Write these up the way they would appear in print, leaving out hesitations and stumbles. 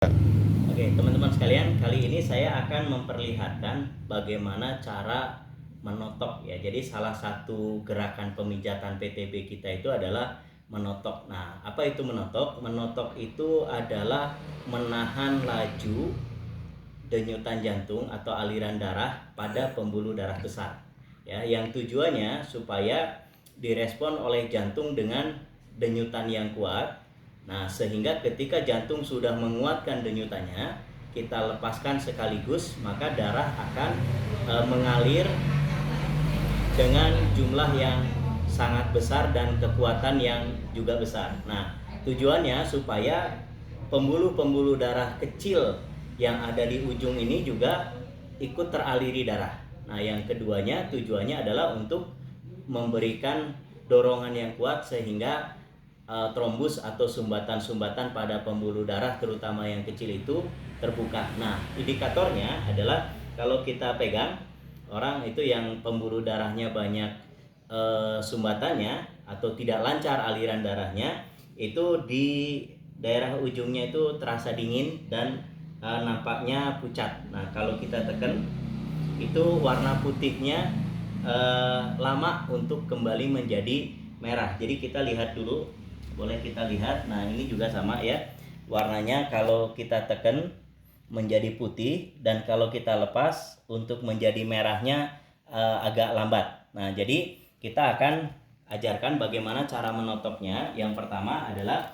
Oke, teman-teman sekalian, kali ini saya akan memperlihatkan bagaimana cara menotok ya. Jadi salah satu gerakan pemijatan PTB kita itu adalah menotok. Nah, apa itu menotok? Menotok itu adalah menahan laju denyutan jantung atau aliran darah pada pembuluh darah besar. Ya, yang tujuannya supaya direspon oleh jantung dengan denyutan yang kuat. Nah, sehingga ketika jantung sudah menguatkan denyutannya, kita lepaskan sekaligus, maka darah akan mengalir dengan jumlah yang sangat besar dan kekuatan yang juga besar. Nah, tujuannya supaya pembuluh-pembuluh darah kecil yang ada di ujung ini juga ikut teraliri darah. Nah, yang keduanya tujuannya adalah untuk memberikan dorongan yang kuat sehingga trombus atau sumbatan-sumbatan pada pembuluh darah terutama yang kecil itu terbuka. Nah, indikatornya adalah kalau kita pegang orang itu yang pembuluh darahnya banyak sumbatannya atau tidak lancar aliran darahnya, itu di daerah ujungnya itu terasa dingin dan nampaknya pucat. Nah, kalau kita tekan itu warna putihnya lama untuk kembali menjadi merah. Jadi kita lihat dulu, boleh kita lihat. Nah, ini juga sama ya, warnanya kalau kita tekan menjadi putih, dan kalau kita lepas untuk menjadi merahnya agak lambat. Nah, jadi kita akan ajarkan bagaimana cara menotoknya. Yang pertama adalah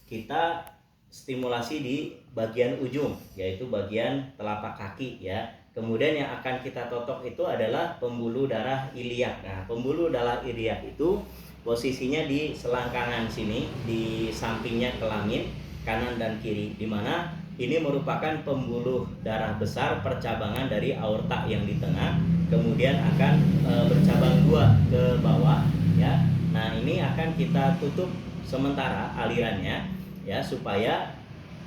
kita stimulasi di bagian ujung, yaitu bagian telapak kaki ya. Kemudian yang akan kita totok itu adalah pembuluh darah iliak. Nah, pembuluh darah iliak itu posisinya di selangkangan sini, di sampingnya kelamin kanan dan kiri, di mana ini merupakan pembuluh darah besar percabangan dari aorta yang di tengah, kemudian akan bercabang dua ke bawah ya. Nah, ini akan kita tutup sementara alirannya ya, supaya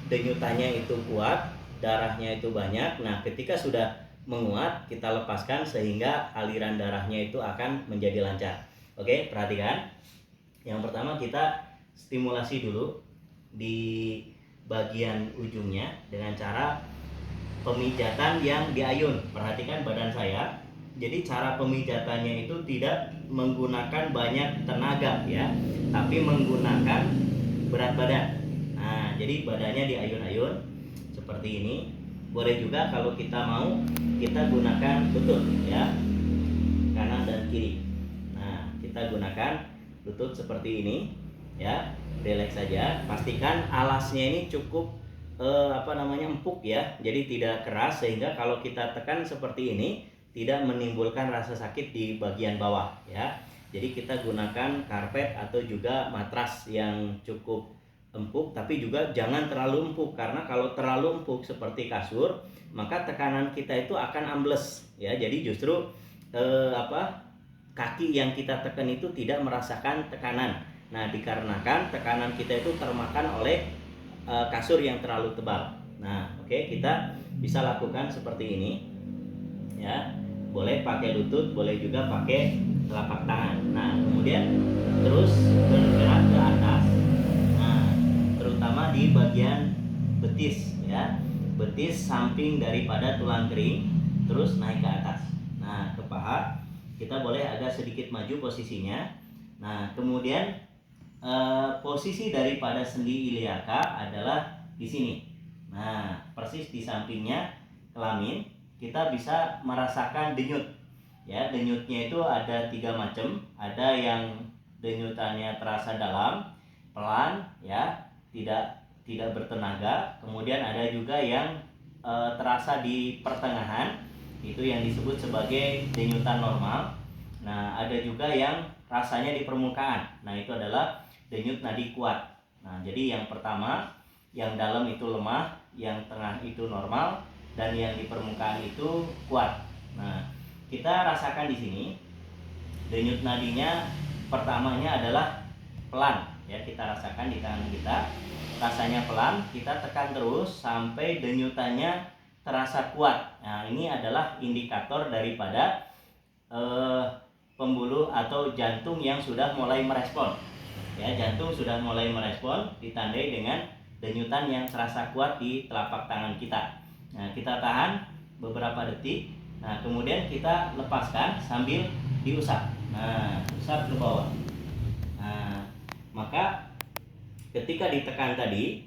denyutannya itu kuat, darahnya itu banyak. Nah, ketika sudah menguat, kita lepaskan sehingga aliran darahnya itu akan menjadi lancar. Oke, perhatikan. Yang pertama kita stimulasi dulu di bagian ujungnya dengan cara pemijatan yang diayun. Perhatikan badan saya. Jadi cara pemijatannya itu tidak menggunakan banyak tenaga ya, tapi menggunakan berat badan. Nah, jadi badannya diayun-ayun seperti ini. Boleh juga kalau kita mau, kita gunakan lutut ya, kanan dan kiri. Nah, kita gunakan lutut seperti ini ya. Relax saja. Pastikan alasnya ini cukup empuk ya. Jadi tidak keras, sehingga kalau kita tekan seperti ini tidak menimbulkan rasa sakit di bagian bawah ya. Jadi kita gunakan karpet atau juga matras yang cukup empuk, tapi juga jangan terlalu empuk, karena kalau terlalu empuk seperti kasur, maka tekanan kita itu akan ambles ya. Jadi justru kaki yang kita tekan itu tidak merasakan tekanan. Nah, dikarenakan tekanan kita itu termakan oleh kasur yang terlalu tebal. Nah, oke, kita bisa lakukan seperti ini ya. Boleh pakai lutut, boleh juga pakai telapak tangan. Nah, kemudian terus bergerak ke atas. Nah, terutama di bagian betis ya. Betis samping daripada tulang kering, terus naik ke atas. Nah, ke paha kita boleh agak sedikit maju posisinya. Nah, kemudian posisi daripada sendi iliaka adalah di sini. Nah, persis di sampingnya kelamin, kita bisa merasakan denyut. Ya, denyutnya itu ada 3 macam. Ada yang denyutannya terasa dalam, pelan, ya, tidak bertenaga. Kemudian ada juga yang terasa di pertengahan, itu yang disebut sebagai denyutan normal. Nah, ada juga yang rasanya di permukaan. Nah, itu adalah denyut nadi kuat. Nah, jadi yang pertama, yang dalam itu lemah, yang tengah itu normal, dan yang di permukaan itu kuat. Nah, kita rasakan di sini denyut nadinya pertamanya adalah pelan ya, kita rasakan di tangan kita. Rasanya pelan, kita tekan terus sampai denyutannya terasa kuat. Nah, ini adalah indikator daripada pembuluh atau jantung yang sudah mulai merespon. Ya, jantung sudah mulai merespon, ditandai dengan denyutan yang terasa kuat di telapak tangan kita. Nah, kita tahan beberapa detik. Nah, kemudian kita lepaskan sambil diusap. Nah, usap ke bawah. Nah, maka ketika ditekan tadi,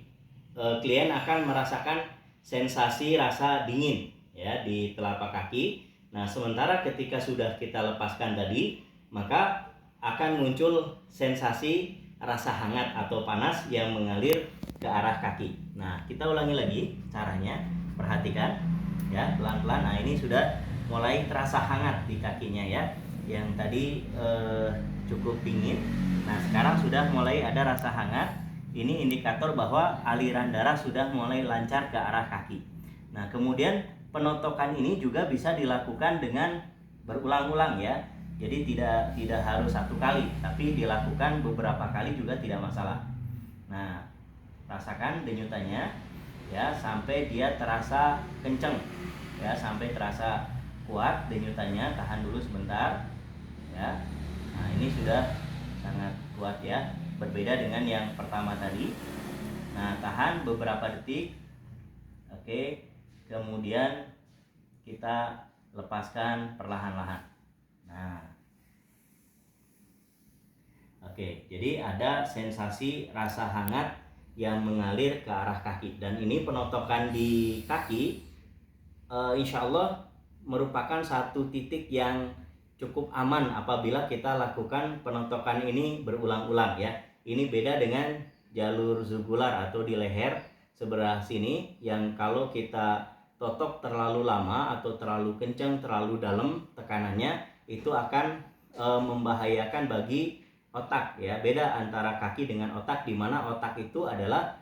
klien akan merasakan sensasi rasa dingin ya di telapak kaki. Nah, sementara ketika sudah kita lepaskan tadi, maka akan muncul sensasi rasa hangat atau panas yang mengalir ke arah kaki. Nah, kita ulangi lagi caranya. Perhatikan ya, pelan-pelan. Nah, ini sudah mulai terasa hangat di kakinya ya. Yang tadi cukup dingin. Nah, sekarang sudah mulai ada rasa hangat. Ini indikator bahwa aliran darah sudah mulai lancar ke arah kaki. Nah, kemudian penotokan ini juga bisa dilakukan dengan berulang-ulang ya. Jadi tidak harus satu kali, tapi dilakukan beberapa kali juga tidak masalah. Nah, rasakan denyutannya ya sampai dia terasa kenceng ya, sampai terasa kuat denyutannya. Tahan dulu sebentar ya. Nah, ini sudah sangat kuat ya, berbeda dengan yang pertama tadi. Nah, tahan beberapa detik. Oke, kemudian kita lepaskan perlahan-lahan. Nah, oke, jadi ada sensasi rasa hangat yang mengalir ke arah kaki. Dan ini penotokan di kaki insya Allah merupakan satu titik yang cukup aman apabila kita lakukan penotokan ini berulang-ulang ya. Ini beda dengan jalur jugular atau di leher sebelah sini yang kalau kita totok terlalu lama atau terlalu kencang, terlalu dalam tekanannya, itu akan membahayakan bagi otak ya. Beda antara kaki dengan otak, di mana otak itu adalah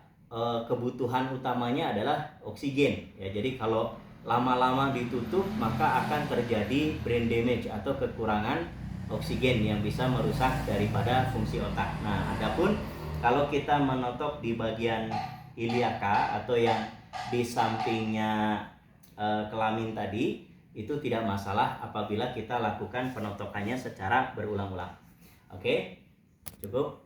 kebutuhan utamanya adalah oksigen ya. Jadi kalau lama-lama ditutup maka akan terjadi brain damage atau kekurangan oksigen yang bisa merusak daripada fungsi otak. Nah, adapun kalau kita menotok di bagian iliaka atau yang di sampingnya kelamin tadi, itu tidak masalah apabila kita lakukan penotokannya secara berulang-ulang. Oke, cukup.